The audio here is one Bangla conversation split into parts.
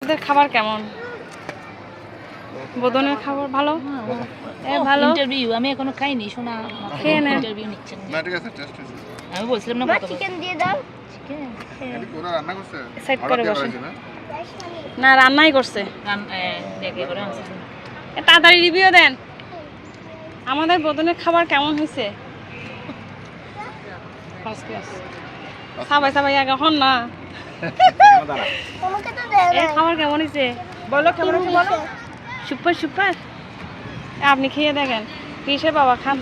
এদের খাবার কেমন? বদনের খাবার ভালো? ভালো। ইন্টারভিউ আমি এখনো খাইনি, শোনা খেয়ে নেন। ইন্টারভিউ নিচ্ছেন। না ঠিক আছে, টেস্ট হয়েছে। আমি বলছিলাম না কত চিকেন দিয়ে দাও। চিকেন এটা কোরা রান্না করছে? সাইড অর্ডার করে দিয়ে বসে। করাইছে না? না, রান্নাই করছে। দেখে করে আনছি। তাড়াতাড়ি রিভিউ দেন। আমাদের বদনের খাবার কেমন হয়েছে? First class. সবাই সবাই আগে হন না। তোমাকে তো দেয় এই না। খাবার কেমন হয়েছে? বলো কেমন আছে বলো। Super super. আপনি খেয়ে দেখেন। কিসে বাবা খান?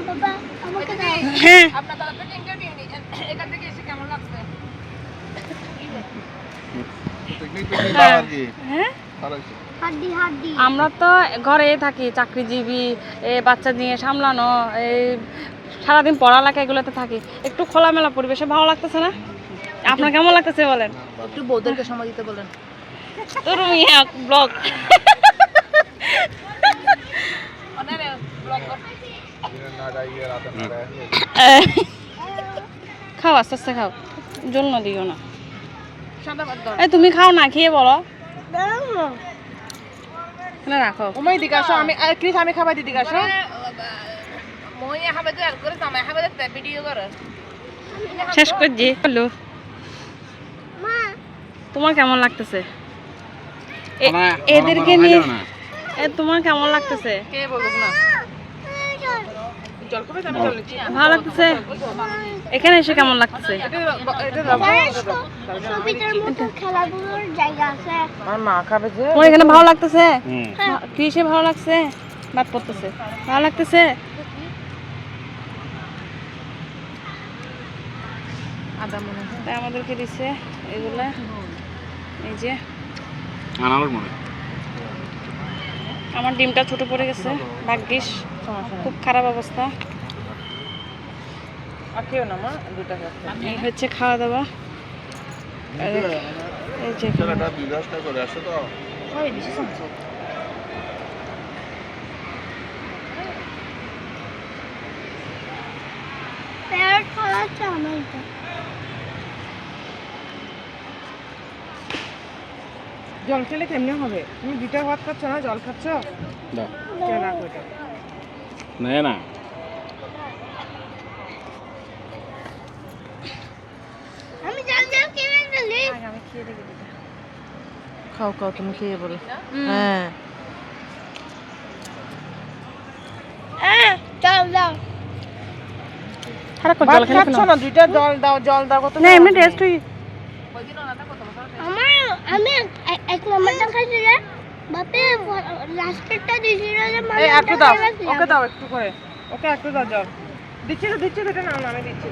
বাবা আমাকে দাও। হ্যাঁ। আপনার তাড়াতাড়ি ইন্টারভিউ নিয়েছেন, এখান থেকে এসে কেমন লাগছে? টেকনিক তো ভালো আর কি। হ্যাঁ, ভালো হয়েছে। হাড্ডি হাড্ডি। আমরা তো ঘরে থাকি, চাকরিজীবী, বাচ্চা নিয়ে সামলানো, এই সারাদিন পড়ালেখা এগুলোতে থাকি। একটু খোলামেলা পরিবেশে ভালো লাগতেছে না? আপনার কেমন লাগতেছে বলেন? একটু বউদেরকে সময় দিতে বলেন। তোর মিয়া ব্লগ। খাও, আস্তে আস্তে খাও, জন্য দিও না। এই তুমি খাও না, খেয়ে বলো। না রাখো। ওমাই দিকে আসো, আমি ক্রিস আমি খাবার দিকে আসো। মই খাবার দিতে করে জামাই খাবার দিতে ভিডিও করে। শেষ করছি। হ্যালো, মা তোমার কেমন লাগতেছে? এদেরকে নিয়ে তোমার কেমন লাগতেছে? কে বলুক না। জল খাবে আমি জল নিচ্ছি। ভালো লাগতেছে? এখানে এসে কেমন লাগতেছে? এটা দাও। ছবিটার মতো খেলাধুলার জায়গা আছে। আমার মা খাবে যে। তোমার এখানে ভালো লাগতেছে? কি এসে ভালো লাগছে? বাদ পড়তেছে। ভালো লাগতেছে? আদা মনে হয়। তাই আমাদেরকে দিচ্ছে এগুলা। এই যে আনার মনে। আমার ডিমটা ছোট পড়ে গেছে, ভাগ্যিস। খুব খারাপ অবস্থা। আর খেও না মা, দুটা খাচ্ছি। এই হচ্ছে খাওয়া দাওয়া। এই যে ছেলেটা বিদেশটা করে আসছে তো। ওই বেশি সমস্যা। প্যারট খাওয়াচ্ছে আমাকে। জল খেলে কেমনে হবে? তুমি দুটা ভাত খাচ্ছ না, জল খাচ্ছ? দাও। কে না কইটা? না। আমি জাল জাল কিনে দিলি। আমি খেয়ে দেখি। খাও খাও, তুমি খেয়ে বলো। হ্যাঁ। জাল দাও। খারাপ করে ভাত জল খেলে খাচ্ছ না, দুইটা জল দাও কত। না, এমনি টেস্ট হই। আমি এক নম্বরটা খাইছি রে। বাপে লাস্টেরটা দিছিল যে এই একটু দাও, ওকে দাও একটু করে। ওকে একটু দাও জল। দিচ্ছি তো এটা নাও না, আমি দিচ্ছি।